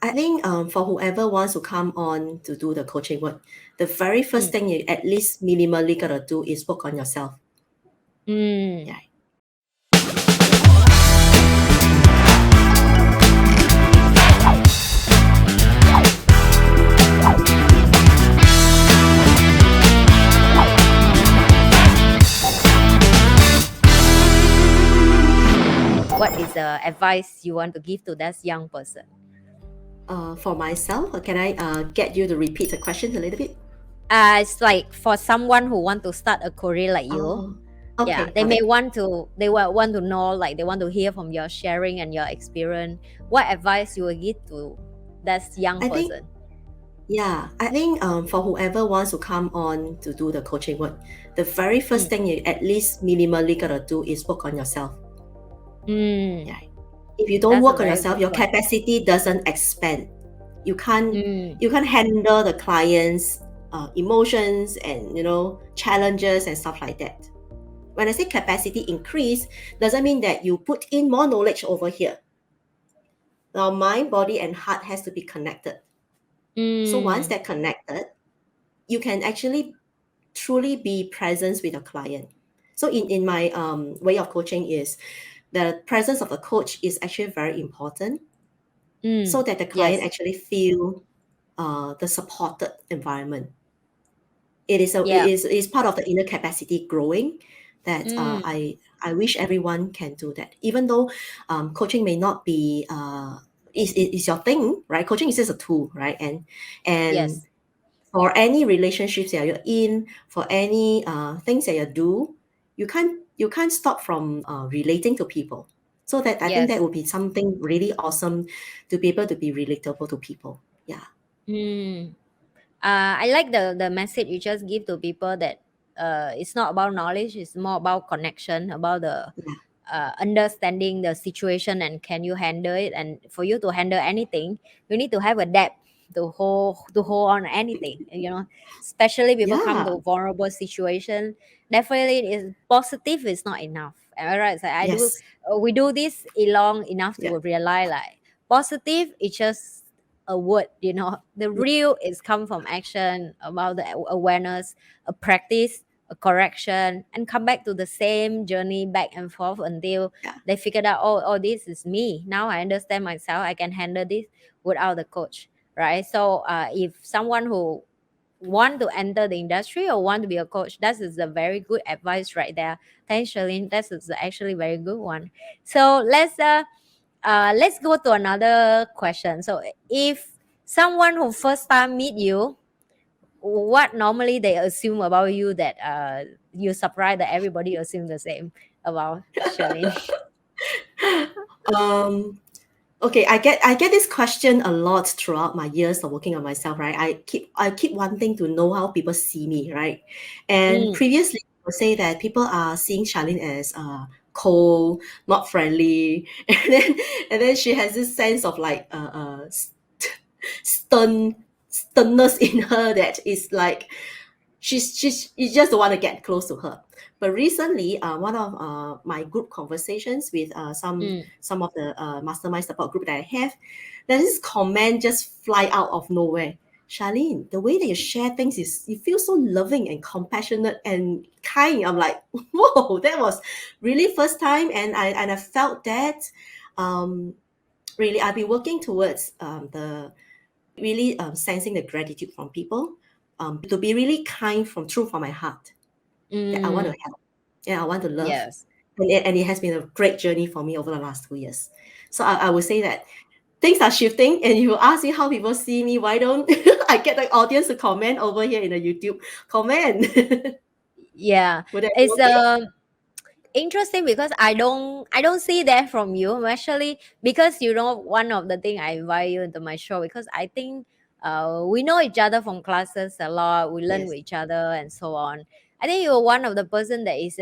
I think for whoever wants to come on to do the coaching work, the very first thing you at least minimally gotta do is work on yourself. Yeah. What is the advice you want to give to that young person? For myself, can I get you to repeat the question a little bit? It's like for someone who want to start a career like you. Oh, okay, They got may it. want to know, like they want to hear from your sharing and your experience. What advice you will give to that young I think, person? I think for whoever wants to come on to do the coaching work, the very first thing you at least minimally gotta do is work on yourself. Yeah. If you don't That's a work on very yourself, good your point. capacity doesn't expand. You can't handle the client's emotions and challenges and stuff like that. When I say capacity increase, doesn't mean that you put in more knowledge over here. Now, mind, body, and heart has to be connected. So once they're connected, you can actually truly be present with a client. So in my way of coaching is the presence of a coach is actually very important, so that the client Yes. actually feel the supported environment. It Yeah. is part of the inner capacity growing that I wish everyone can do that. Even though coaching may not be is your thing, right? Coaching is just a tool, right? And Yes. for any relationships that you're in, for any things that you do, you can't stop from relating to people. So that I think that Yes. would be something really awesome to be able to be relatable to people. Yeah. I like the message you just give to people that it's not about knowledge, it's more about connection, about the Yeah. understanding the situation and can you handle it. And for you to handle anything, you need to have a depth to hold on anything. Especially people come Yeah. to vulnerable situation. Definitely, it is positive is not enough. Am I right? So Yes. we do this long enough Yeah. to realize like positive. It's just a word. The real is come from action, about the awareness, a practice, a correction, and come back to the same journey back and forth until Yeah. they figured out, oh, this is me. Now I understand myself. I can handle this without the coach, right? So if someone who want to enter the industry or want to be a coach, that is a very good advice right there. Thanks, Charlene. That is actually very good one. So let's go to another question. So if someone who first time meet you, what normally they assume about you that you're surprised that everybody assume the same about Charlene? um okay, I get this question a lot throughout my years of working on myself, right? I keep wanting to know how people see me, right? And Mm, previously I would say that people are seeing Charlene as cold, not friendly, and then she has this sense of like stern sternness in her that is like you just don't want to get close to her. But recently, one of my group conversations with some of the mastermind support group that I have, there's this comment just fly out of nowhere. Charlene, the way that you share things is you feel so loving and compassionate and kind. I'm like, whoa, that was really first time, and I felt that. Um, Really, I've been working towards the really sensing the gratitude from people, to be really kind from my heart, that I want to help and I want to love. yes. And it has been a great journey for me over the last 2 years. So I would say that things are shifting, and you ask me how people see me, why don't I get the audience to comment over here in the YouTube comment? Yeah. Would that be It's okay? interesting because I don't see that from you actually, because one of the thing I invite you into my show because I think we know each other from classes a lot, we learn Yes. with each other and so on. I think you're one of the person that is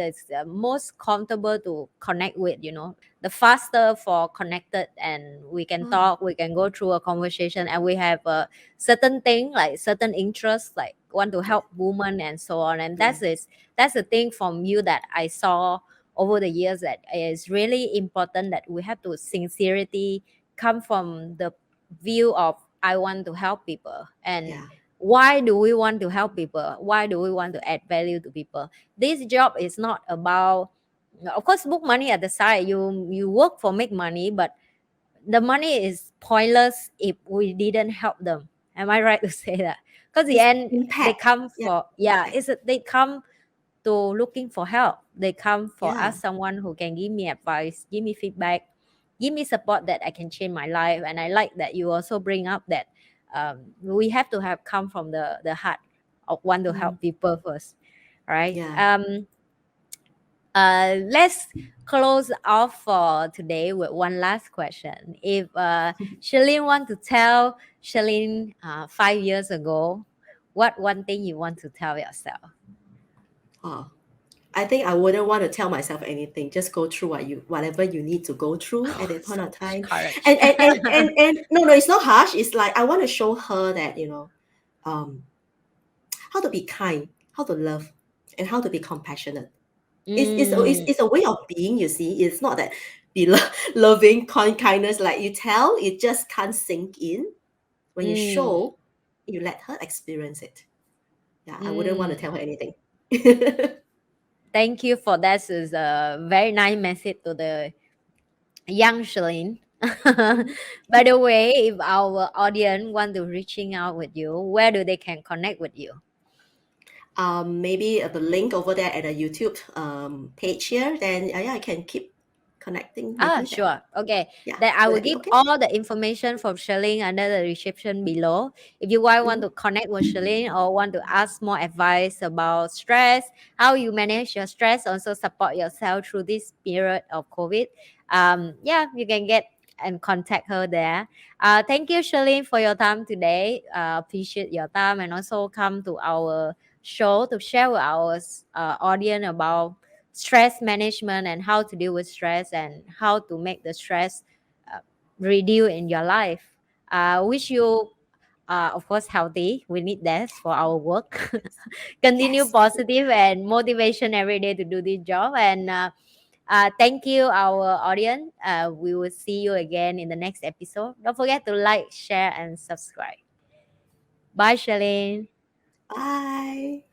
most comfortable to connect with, the faster for connected, and we can Oh, talk, we can go through a conversation, and we have a certain thing like certain interests, like want to yeah, help women and so on. And yeah, that's the thing from you that I saw over the years, that is really important, that we have to sincerity come from view of I want to help people, and Yeah. why do we want to help people, why do we want to add value to people. This job is not about, of course, book money at the side, you work for make money, but the money is pointless if we didn't help them. Am I right to say that? Because the It's end, they impact. come Yeah. for, yeah, Impact. they come to looking for help. They come for Yeah. us, someone who can give me advice, give me feedback, give me support that I can change my life. And I like that you also bring up that we have to have come from the heart of want to Mm. help people first, right? Yeah. Let's close off for today with one last question. If Charlene want to tell Charlene 5 years ago, what one thing you want to tell yourself? Oh, I think I wouldn't want to tell myself anything. Just go through whatever you need to go through at that point So of much time. courage. And no, it's not harsh. It's like I want to show her that, um, how to be kind, how to love, and how to be compassionate. It's Mm, a way of being, you see. It's not that be loving, kindness, like you tell, it just can't sink in. When you mm, show, you let her experience it. Yeah, I wouldn't want to mm. tell her anything. Thank you for that. Is a very nice message to the young Charlene. Mhm. By the way, if our audience want to reaching out with you, where do they can connect with you? Maybe the link over there at the YouTube page here, then yeah, I can keep connecting with Ah, you there. sure. Okay. Yeah, Then I will will that be give okay? all the information from Charlene under the description below. If you guys want Mhm. to connect with Charlene or want to ask more advice about stress, how you manage your stress, also support yourself through this period of COVID, yeah, you can get and contact her there. Thank you, Charlene, for your time today. Appreciate your time and also come to our show to share with our audience about stress management and how to deal with stress and how to make the stress uh, reduce in your life. Wish you, of course, healthy. We need that for our work. Continue Yes. positive and motivation every day to do this job. And thank you, our audience. We will see you again in the next episode. Don't forget to like, share, and subscribe. Bye, Charlene. Bye.